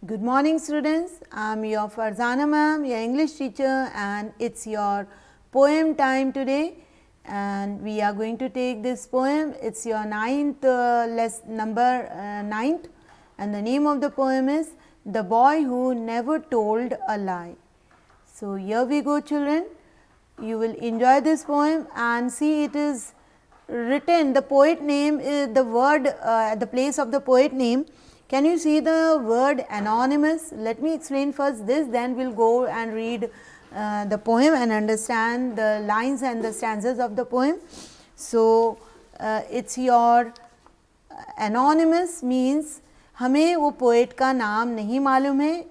Good morning students, I am your Farzana ma'am, your English teacher, and it's your poem time today, and we are going to take this poem. It's your ninth ninth, and the name of the poem is The Boy Who Never Told a Lie. So here we go children, you will enjoy this poem and see it is written, the poet name is the word at the place of the poet name. Can you see the word anonymous? Let me explain first this, then we will go and read the poem and understand the lines and the stanzas of the poem. So, it's your anonymous means हमें वो poet का नाम नहीं मालूम है.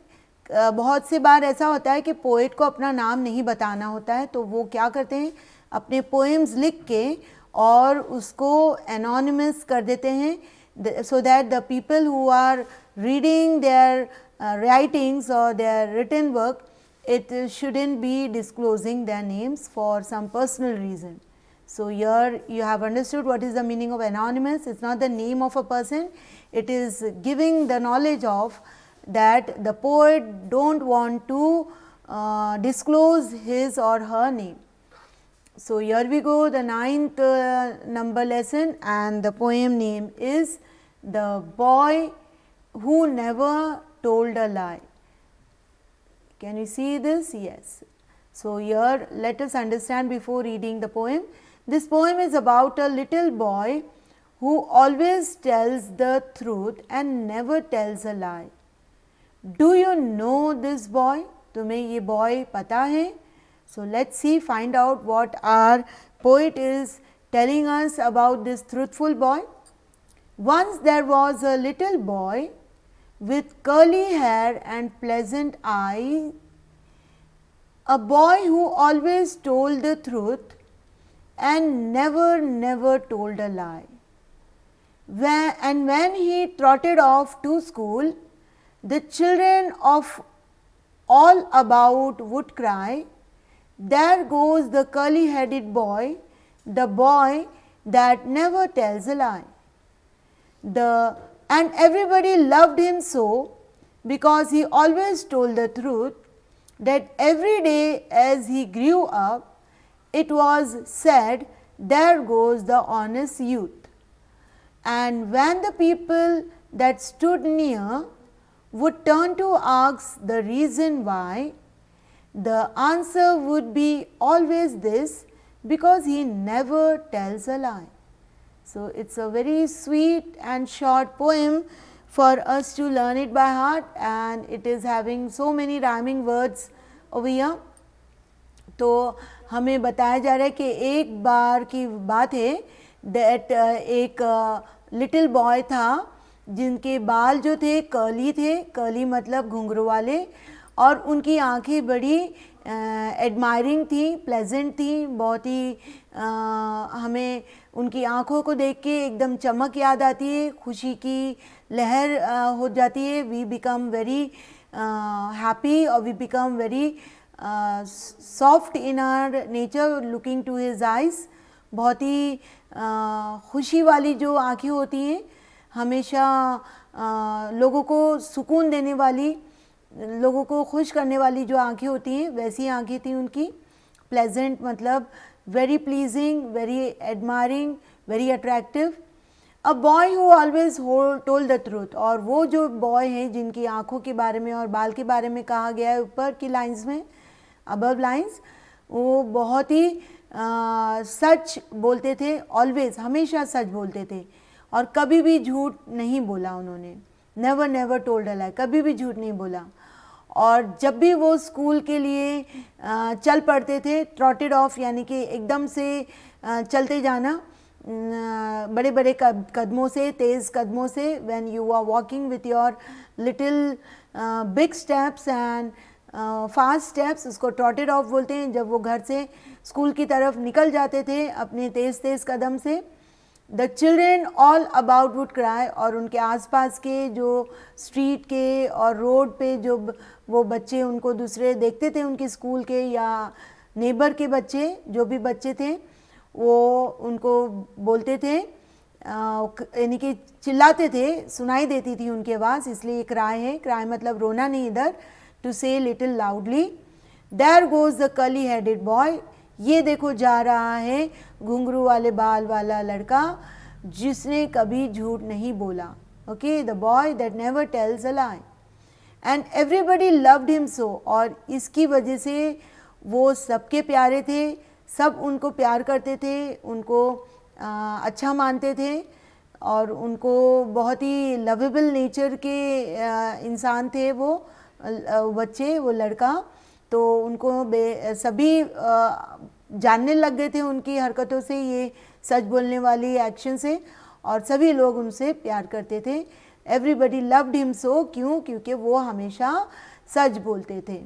बहुत से बार ऐसा होता है कि पोएट को अपना नाम नहीं बताना होता है, तो वो क्या करते हैं अपने पोएम्स लिख के और उसको एनोनिमस कर देते हैं, so that the people who are reading their writings or their written work, it shouldn't be disclosing their names for some personal reason. So here you have understood what is the meaning of anonymous. It's not the name of a person, it is giving the knowledge of that the poet don't want to disclose his or her name. So here we go, the ninth number lesson, and the poem name is The Boy Who Never Told a Lie. Can you see this? Yes. So here let us understand before reading the poem. This poem is about a little boy who always tells the truth and never tells a lie. Do you know this boy? तुम्हें ये boy पता है? So let's see, find out what our poet is telling us about this truthful boy. Once there was a little boy with curly hair and pleasant eyes, a boy who always told the truth and never told a lie. When he trotted off to school, the children of all about would cry, "There goes the curly headed boy, the boy that never tells a lie." And everybody loved him so because he always told the truth, that every day as he grew up, it was said, "There goes the honest youth." And when the people that stood near would turn to ask the reason why, the answer would be always this, because he never tells a lie. So it's a very sweet and short poem for us to learn it by heart, and it is having so many rhyming words over here. तो हमें बताया जा रहा है कि एक बार की बात है that एक लिटिल बॉय था जिनके बाल जो थे कर्ली मतलब घुंघरू वाले, और उनकी आंखें बड़ी एडमायरिंग थी, प्लेजेंट थी, बहुत ही हमें उनकी आंखों को देख के एकदम चमक याद आती है, खुशी की लहर हो जाती है. वी बिकम वेरी हैप्पी और we become very soft in our nature looking to his eyes. बहुत ही खुशी वाली जो आंखें होती हैं, हमेशा लोगों को सुकून देने वाली, लोगों को खुश करने वाली जो आंखें होती हैं, वैसी आंखें थी उनकी. प्लेजेंट मतलब very pleasing, very admiring, very attractive. A boy who always told the truth, और वो जो बॉय हैं जिनकी आंखों के बारे में और बाल के बारे में कहा गया है ऊपर की लाइंस में, अबव लाइंस, वो बहुत ही सच बोलते थे, ऑलवेज हमेशा सच बोलते थे और कभी भी झूठ नहीं बोला उन्होंने. नेवर टोल्ड अ लाई, कभी भी झूठ नहीं बोला. और जब भी वो स्कूल के लिए चल पड़ते थे, ट्रॉटेड ऑफ यानी कि एकदम से चलते जाना, बड़े बड़े कदमों से, तेज़ कदमों से. When you are walking with your little big steps and fast steps, उसको ट्रॉटेड ऑफ बोलते हैं. जब वो घर से स्कूल की तरफ निकल जाते थे अपने तेज़ कदम से, the children all about would cry, और उनके आसपास के जो स्ट्रीट के और रोड पे जो वो बच्चे उनको दूसरे देखते थे, उनके स्कूल के या नेबर के बच्चे, जो भी बच्चे थे, वो उनको बोलते थे यानी कि चिल्लाते थे, सुनाई देती थी उनकी आवाज़, इसलिए क्राई है। क्राई मतलब रोना नहीं इधर, टू से little loudly. There goes the curly headed boy, ये देखो जा रहा है घुंघरू वाले बाल वाला लड़का जिसने कभी झूठ नहीं बोला। Okay, the boy that never tells a lie and everybody loved him so, और इसकी वजह से वो सबके प्यारे थे, सब उनको प्यार करते थे, उनको अच्छा मानते थे और उनको बहुत ही लवेबल नेचर के इंसान थे वो बच्चे, वो लड़का। तो उनको सभी जानने लग गए थे उनकी हरकतों से, ये सच बोलने वाली एक्शन से, और सभी लोग उनसे प्यार करते थे। एवरीबडी लव्ड हिम सो, क्यों? क्योंकि वो हमेशा सच बोलते थे।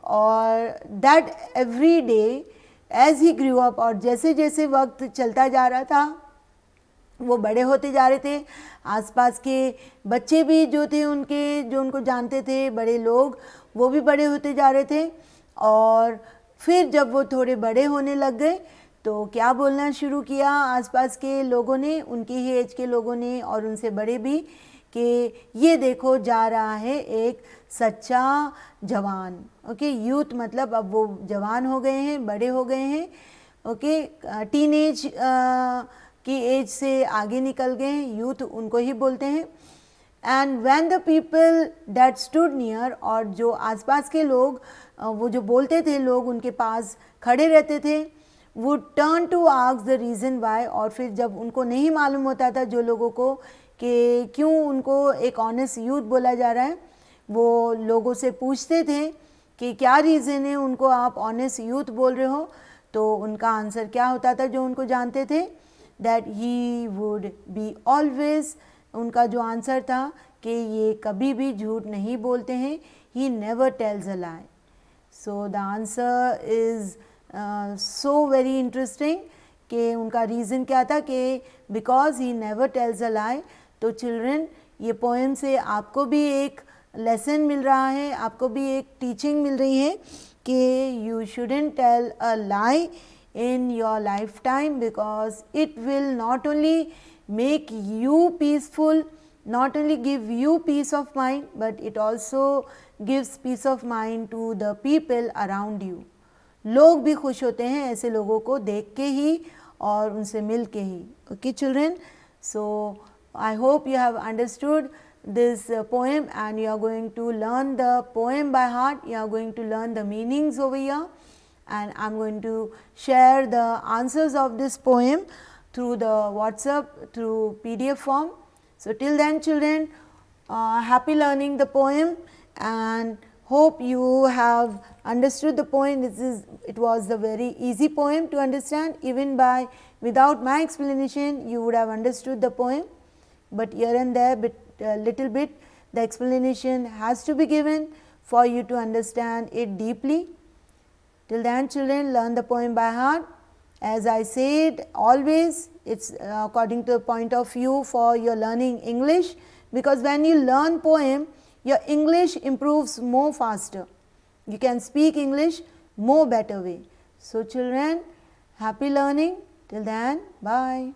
और that every day as he grew up, और जैसे जैसे वक्त चलता जा रहा था वो बड़े होते जा रहे थे, आसपास के बच्चे भी जो थे उनके, जो उनको जानते थे, बड़े लोग, वो भी बड़े होते जा रहे थे। और फिर जब वो थोड़े बड़े होने लग गए तो क्या बोलना शुरू किया आसपास के लोगों ने, उनकी ही एज के लोगों ने और उनसे बड़े भी, कि ये देखो जा रहा है एक सच्चा जवान। ओके, यूथ मतलब अब वो जवान हो गए हैं, बड़े हो गए हैं। ओके, टीनेज की एज से आगे निकल गए हैं, यूथ उनको ही बोलते हैं। And when the people that stood near, और जो आसपास के लोग, वो जो बोलते थे लोग उनके पास खड़े रहते थे, would turn to ask the reason why, और फिर जब उनको नहीं मालूम होता था जो लोगों को कि क्यों उनको एक ऑनेस्ट यूथ बोला जा रहा है, वो लोगों से पूछते थे कि क्या रीज़न है उनको आप ऑनेस्ट यूथ बोल रहे हो। तो उनका आंसर क्या होता था जो उनको जानते थे, that he would be always, उनका जो आंसर था कि ये कभी भी झूठ नहीं बोलते हैं, he never tells a lie. So the answer is so very interesting कि उनका रीज़न क्या था कि because he never tells a lie. तो चिल्ड्रन, ये पोएम से आपको भी एक लेसन मिल रहा है, आपको भी एक टीचिंग मिल रही है कि you shouldn't tell a lie in your lifetime, because it will not only make you peaceful, not only give you peace of mind, but it also gives peace of mind to the people around you. लोग भी खुश होते हैं ऐसे लोगों को देख के ही और उनसे मिल के ही। Okay children, so I hope you have understood this poem and you are going to learn the poem by heart, you are going to learn the meanings over here. And I am going to share the answers of this poem through the WhatsApp, through PDF form. So till then children, happy learning the poem and hope you have understood the poem. It was a very easy poem to understand, even without my explanation you would have understood the poem, but here and there little bit the explanation has to be given for you to understand it deeply. Till then children, learn the poem by heart. As I said, always it's according to the point of view for your learning English, because when you learn poem, your English improves more faster. You can speak English more better way. So children, happy learning. Till then, bye.